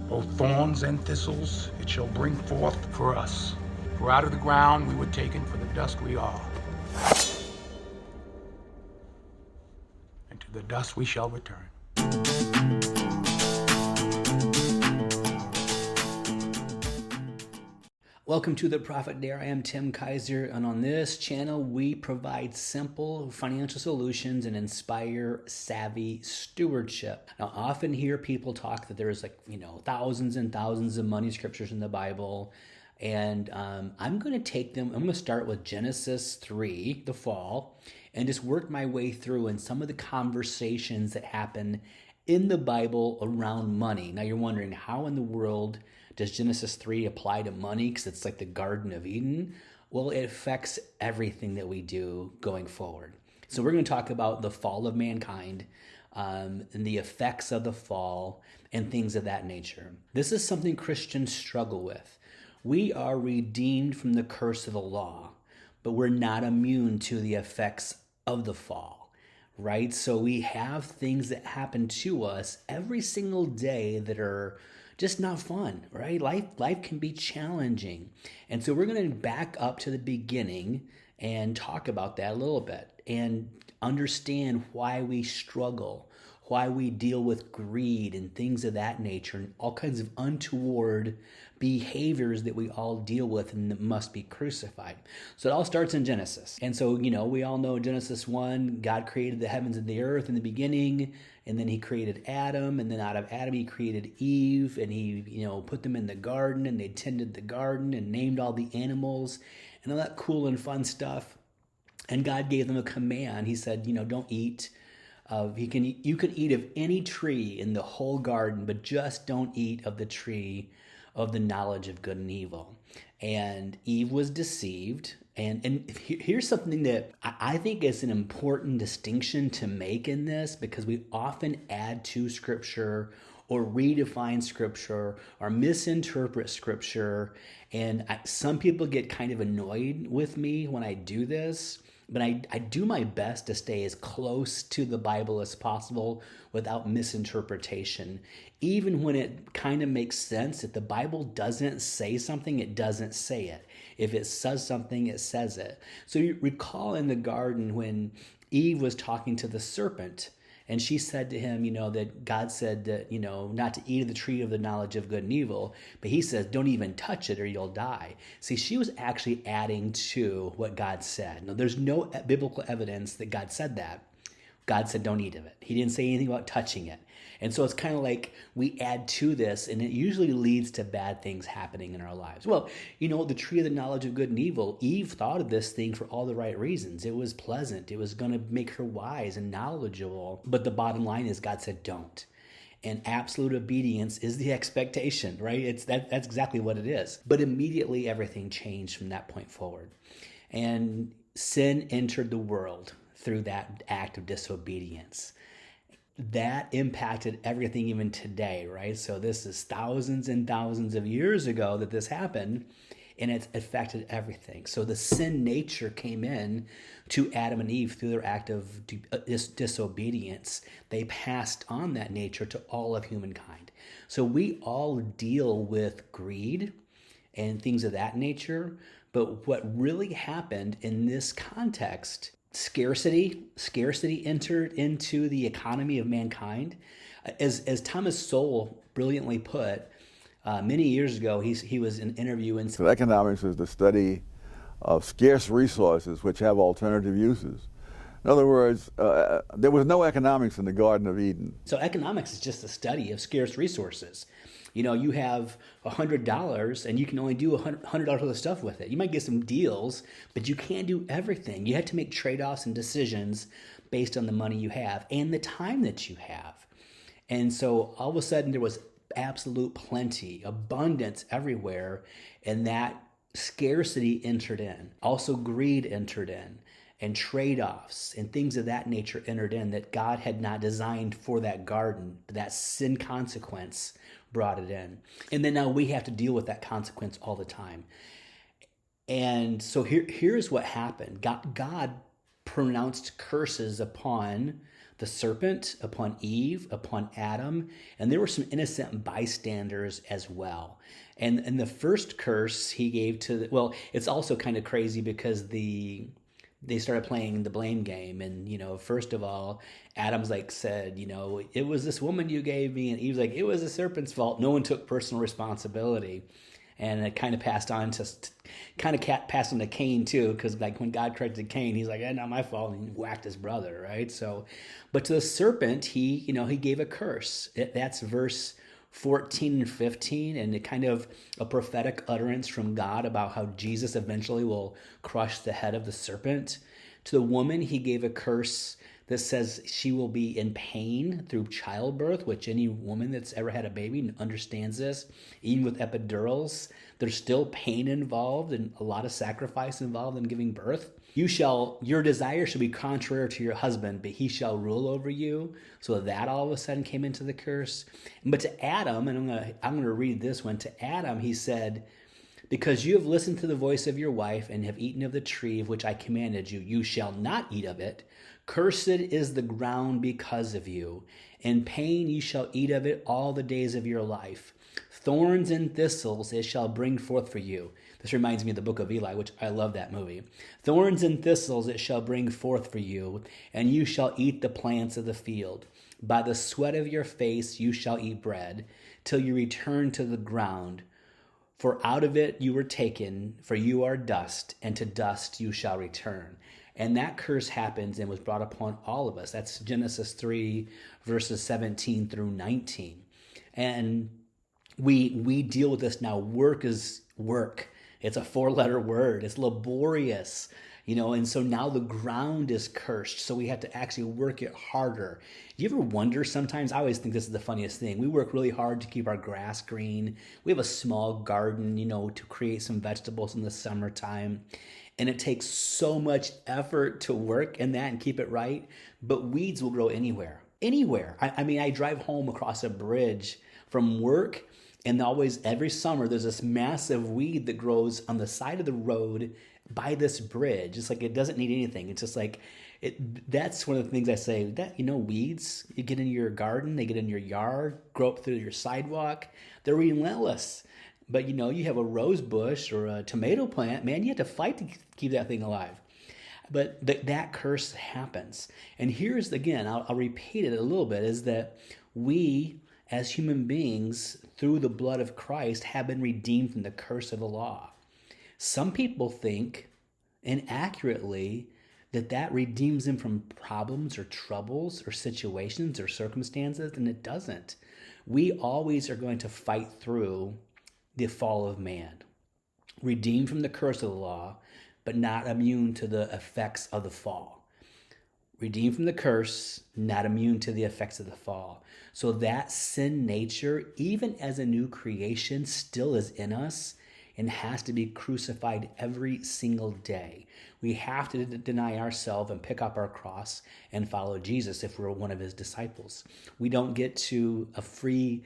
Both thorns and thistles it shall bring forth for us. For out of the ground we were taken, for the dust we are. And to the dust we shall return. Welcome to the Profit Dare. I am Tim Kaiser, and on this channel, we provide simple financial solutions and inspire savvy stewardship. Now, I often hear people talk that there's thousands and thousands of money scriptures in the Bible, and I'm going to take them. I'm going to start with Genesis 3, the fall, and just work my way through and some of the conversations that happen in the Bible around money. Now, you're wondering, how in the world does Genesis 3 apply to money? Because it's like the Garden of Eden. Well, it affects everything that we do going forward. So we're going to talk about the fall of mankind and the effects of the fall and things of that nature. This is something Christians struggle with. We are redeemed from the curse of the law, but we're not immune to the effects of the fall, right? So we have things that happen to us every single day that are just not fun, right? Life can be challenging. And so we're going to back up to the beginning and talk about that a little bit and understand why we struggle, why we deal with greed and things of that nature, and all kinds of untoward behaviors that we all deal with and that must be crucified. So it all starts in Genesis. And so, we all know Genesis 1, God created the heavens and the earth in the beginning, and then he created Adam, and then out of Adam he created Eve, and he, put them in the garden, and they tended the garden and named all the animals and all that cool and fun stuff. And God gave them a command. He said, don't eat. You can eat of any tree in the whole garden, but just don't eat of the tree of the knowledge of good and evil. And Eve was deceived. And here's something that I think is an important distinction to make in this, because we often add to Scripture or redefine Scripture or misinterpret Scripture. And some people get kind of annoyed with me when I do this. But I do my best to stay as close to the Bible as possible without misinterpretation. Even when it kind of makes sense, if the Bible doesn't say something, it doesn't say it. If it says something, it says it. So you recall in the garden when Eve was talking to the serpent, and she said to him, that God said that, not to eat of the tree of the knowledge of good and evil, but he says, don't even touch it or you'll die. See, she was actually adding to what God said. Now, there's no biblical evidence that God said that. God said, don't eat of it. He didn't say anything about touching it. And so it's kind of like we add to this, and it usually leads to bad things happening in our lives. Well, the tree of the knowledge of good and evil, Eve thought of this thing for all the right reasons. It was pleasant. It was going to make her wise and knowledgeable. But the bottom line is God said, don't. And absolute obedience is the expectation, right? That's exactly what it is. But immediately everything changed from that point forward. And sin entered the world through that act of disobedience. That impacted everything even today, right? So this is thousands and thousands of years ago that this happened, and it's affected everything. So the sin nature came in to Adam and Eve through their act of disobedience. They passed on that nature to all of humankind. So we all deal with greed and things of that nature, but what really happened in this context, Scarcity entered into the economy of mankind. As Thomas Sowell brilliantly put, many years ago, he was in an interview in... So economics is the study of scarce resources which have alternative uses. In other words, there was no economics in the Garden of Eden. So economics is just the study of scarce resources. You have $100 and you can only do $100 worth of stuff with it. You might get some deals, but you can't do everything. You have to make trade-offs and decisions based on the money you have and the time that you have. And so all of a sudden there was absolute plenty, abundance everywhere, and that scarcity entered in. Also greed entered in, and trade-offs and things of that nature entered in that God had not designed for that garden, but that sin consequence brought it in. And then now we have to deal with that consequence all the time. And so here's what happened. God pronounced curses upon the serpent, upon Eve, upon Adam, and there were some innocent bystanders as well. And the first curse he gave to, well, it's also kind of crazy because they started playing the blame game. And, first of all, Adam's said, it was this woman you gave me. And Eve's like, it was the serpent's fault. No one took personal responsibility. And it kind of passed on to Cain too, because when God corrected Cain, he's like, not my fault, and he whacked his brother, right? So, but to the serpent, he gave a curse. That's verse 14 and 15, and it kind of a prophetic utterance from God about how Jesus eventually will crush the head of the serpent. To the woman, he gave a curse that says she will be in pain through childbirth, which any woman that's ever had a baby understands this. Even with epidurals, there's still pain involved and a lot of sacrifice involved in giving birth. Your desire shall be contrary to your husband, but he shall rule over you. So that all of a sudden came into the curse. But to Adam, and I'm gonna read this one. To Adam, he said, because you have listened to the voice of your wife and have eaten of the tree of which I commanded you, you shall not eat of it. Cursed is the ground because of you. In pain you shall eat of it all the days of your life. Thorns and thistles it shall bring forth for you. This reminds me of the book of Eli, which I love that movie. Thorns and thistles it shall bring forth for you, and you shall eat the plants of the field. By the sweat of your face you shall eat bread, till you return to the ground. For out of it you were taken, for you are dust, and to dust you shall return. And that curse happens and was brought upon all of us. That's Genesis 3, verses 17 through 19. And we deal with this now. Work is work. It's a 4-letter word. It's laborious, and so now the ground is cursed. So we have to actually work it harder. Do you ever wonder sometimes? I always think this is the funniest thing. We work really hard to keep our grass green. We have a small garden, to create some vegetables in the summertime. And it takes so much effort to work in that and keep it right. But weeds will grow anywhere. I drive home across a bridge from work, and always every summer there's this massive weed that grows on the side of the road by this bridge. It's like it doesn't need anything. It's just like that's one of the things I say, that weeds, you get in your garden, they get in your yard, grow up through your sidewalk. They're relentless. But you have a rose bush or a tomato plant, man, you have to fight to keep that thing alive. But that curse happens. And here's, again, I'll repeat it a little bit, is that we as human beings, through the blood of Christ, have been redeemed from the curse of the law. Some people think, inaccurately, that redeems them from problems or troubles or situations or circumstances, and it doesn't. We always are going to fight through the fall of man, redeemed from the curse of the law, but not immune to the effects of the fall. Redeemed from the curse, not immune to the effects of the fall. So that sin nature, even as a new creation, still is in us and has to be crucified every single day. We have to deny ourselves and pick up our cross and follow Jesus if we're one of his disciples. We don't get to a free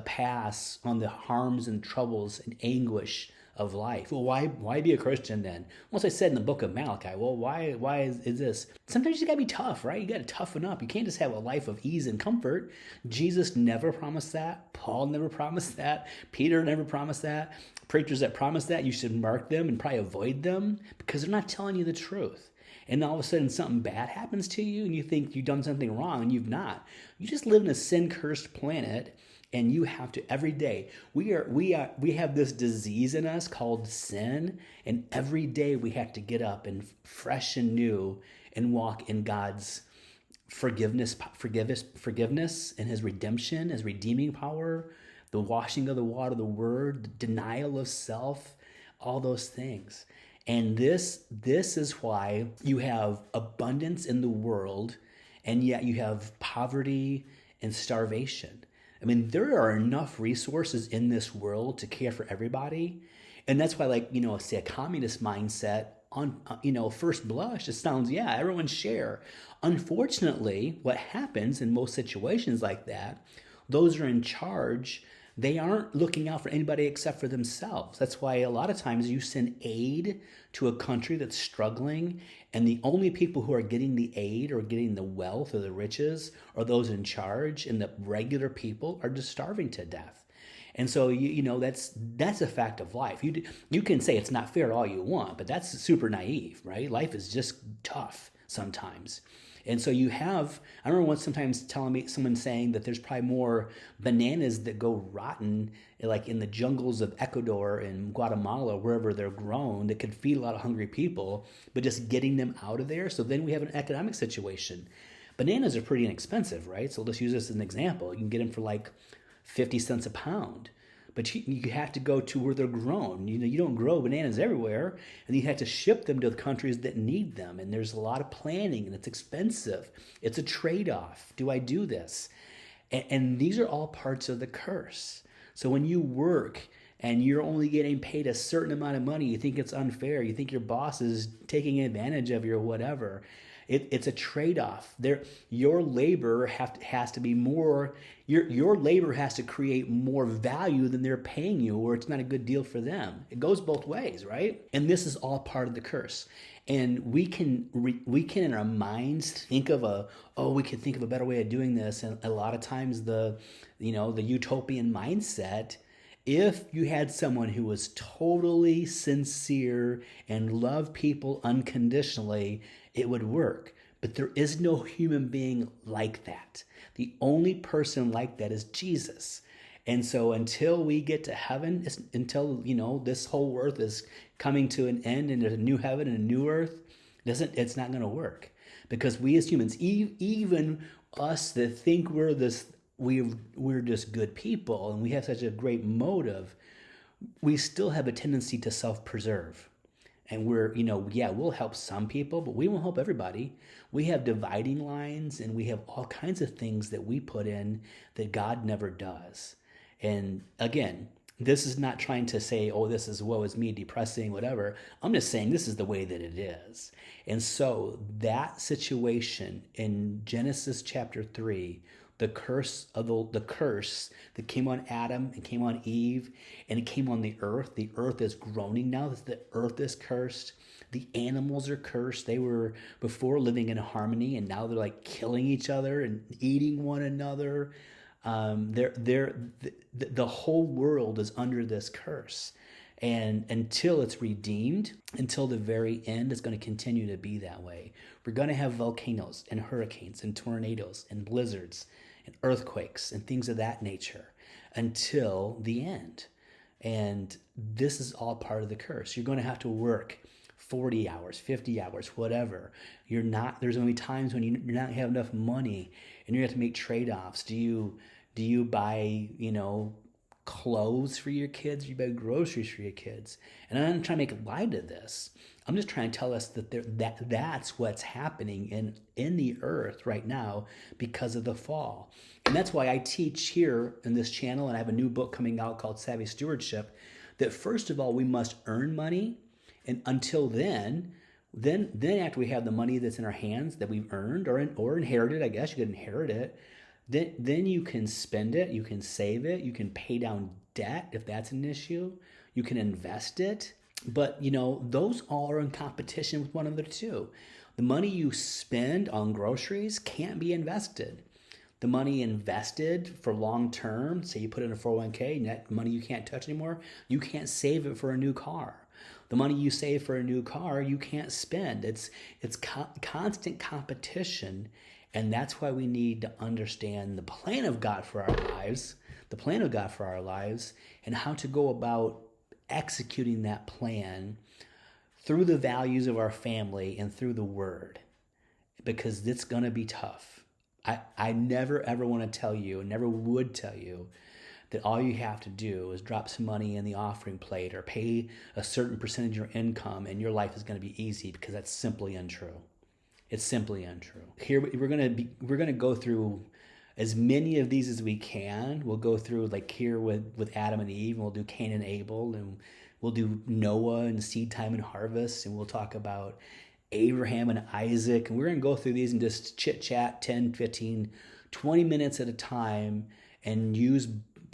pass on the harms and troubles and anguish of life. Well, why be a Christian then? Once I said in the book of Malachi, well, why is this? Sometimes you gotta be tough, right? You gotta toughen up. You can't just have a life of ease and comfort. Jesus never promised that. Paul never promised that. Peter never promised that. Preachers that promise that, you should mark them and probably avoid them because they're not telling you the truth. And all of a sudden something bad happens to you and you think you've done something wrong and you've not. You just live in a sin-cursed planet. And you have to every day. We have this disease in us called sin, and every day we have to get up and fresh and new and walk in God's forgiveness and his redemption, his redeeming power, the washing of the water, the word, the denial of self, all those things. And this is why you have abundance in the world, and yet you have poverty and starvation. I mean, there are enough resources in this world to care for everybody. And that's why, say a communist mindset on, first blush, it sounds, everyone share. Unfortunately, what happens in most situations like that, those are in charge, they aren't looking out for anybody except for themselves. That's why a lot of times you send aid to a country that's struggling, and the only people who are getting the aid or getting the wealth or the riches are those in charge, and the regular people are just starving to death. And so you know that's a fact of life. You can say it's not fair all you want, but that's super naive, right? Life is just tough sometimes. And so you have, I remember once sometimes someone saying that there's probably more bananas that go rotten, like in the jungles of Ecuador and Guatemala, wherever they're grown, that could feed a lot of hungry people, but just getting them out of there. So then we have an economic situation. Bananas are pretty inexpensive, right? So let's use this as an example. You can get them for like 50 cents a pound. But you have to go to where they're grown. You know, you don't grow bananas everywhere, and you have to ship them to the countries that need them. And there's a lot of planning, and it's expensive. It's a trade-off. Do I do this? And these are all parts of the curse. So when you work and you're only getting paid a certain amount of money, you think it's unfair. You think your boss is taking advantage of you or whatever. It's a trade-off. Your labor has to be more. Your labor has to create more value than they're paying you, or it's not a good deal for them. It goes both ways, right? And this is all part of the curse. And we can in our minds think of we could think of a better way of doing this. And a lot of times the utopian mindset. If you had someone who was totally sincere and loved people unconditionally, it would work. But there is no human being like that. The only person like that is Jesus. And so until we get to heaven, until this whole earth is coming to an end and there's a new heaven and a new earth, it's not going to work. Because we as humans, even us that think we're just good people and we have such a great motive, we still have a tendency to self-preserve. And we'll help some people, but we won't help everybody. We have dividing lines, and we have all kinds of things that we put in that God never does. And again, this is not trying to say, this is woe is me, depressing, whatever. I'm just saying this is the way that it is. And so that situation in Genesis chapter 3, the curse that came on Adam and came on Eve, and it came on the earth. The earth is groaning now. The earth is cursed. The animals are cursed. They were before living in harmony, and now they're like killing each other and eating one another. The whole world is under this curse. And until it's redeemed, until the very end, it's going to continue to be that way. We're going to have volcanoes and hurricanes and tornadoes and blizzards and earthquakes and things of that nature until the end. And this is all part of the curse. You're going to have to work 40 hours, 50 hours, whatever. There's going to be times when you're not going to have enough money and you're going to have to make trade-offs. Do you buy, clothes for your kids? You buy groceries for your kids? And I'm not trying to make light of this. I'm just trying to tell us that that's what's happening in the earth right now because of the fall. And that's why I teach here in this channel, and I have a new book coming out called Savvy Stewardship, that first of all, we must earn money. And until then after we have the money that's in our hands that we've earned or inherited, I guess you could inherit it, then you can spend it, you can save it, you can pay down debt if that's an issue, you can invest it. But, those all are in competition with one another too. The money you spend on groceries can't be invested. The money invested for long term, say you put in a 401k, and that money you can't touch anymore, you can't save it for a new car. The money you save for a new car, you can't spend. It's constant competition. And that's why we need to understand the plan of God for our lives, and how to go about executing that plan through the values of our family and through the Word, because it's going to be tough. I never ever want to tell you, and never would tell you, that all you have to do is drop some money in the offering plate or pay a certain percentage of your income and your life is going to be easy, because that's simply untrue. It's simply untrue. Here we're gonna go through as many of these as we can. We'll go through like here with Adam and Eve, and we'll do Cain and Abel, and we'll do Noah and seed time and harvest, and we'll talk about Abraham and Isaac, and we're gonna go through these and just chit chat 10, 15, 20 minutes at a time, and use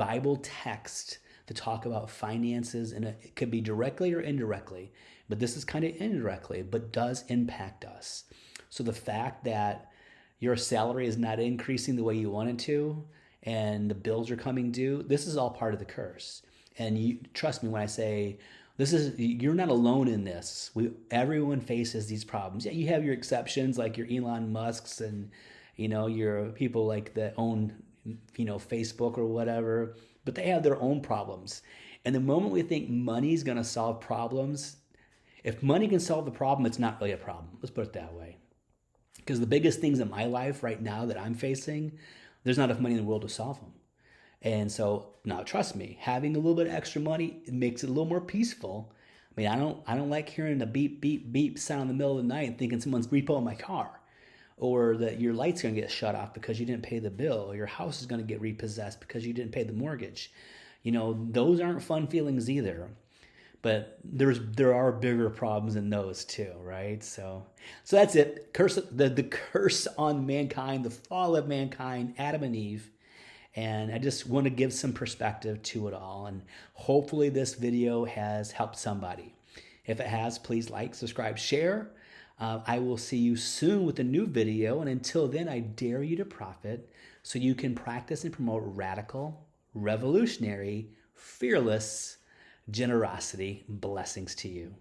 Bible texts to talk about finances, and it could be directly or indirectly, but this is kind of indirectly, but does impact us. So the fact that your salary is not increasing the way you want it to, and the bills are coming due, this is all part of the curse. And you trust me when I say you're not alone in this. Everyone faces these problems. Yeah, you have your exceptions like your Elon Musks and your people like that own Facebook or whatever, but they have their own problems. And the moment we think money's going to solve problems, if money can solve the problem, it's not really a problem. Let's put it that way. Because the biggest things in my life right now that I'm facing, there's not enough money in the world to solve them. And so now trust me, having a little bit of extra money, it makes it a little more peaceful. I mean, I don't like hearing the beep, beep, beep sound in the middle of the night and thinking someone's repoing my car, or that your light's going to get shut off because you didn't pay the bill, or your house is going to get repossessed because you didn't pay the mortgage. Those aren't fun feelings either. But there are bigger problems than those too, right? So that's it. The curse on mankind, the fall of mankind, Adam and Eve. And I just want to give some perspective to it all. And hopefully this video has helped somebody. If it has, please like, subscribe, share. I will see you soon with a new video. And until then, I dare you to profit so you can practice and promote radical, revolutionary, fearless generosity. Blessings to you.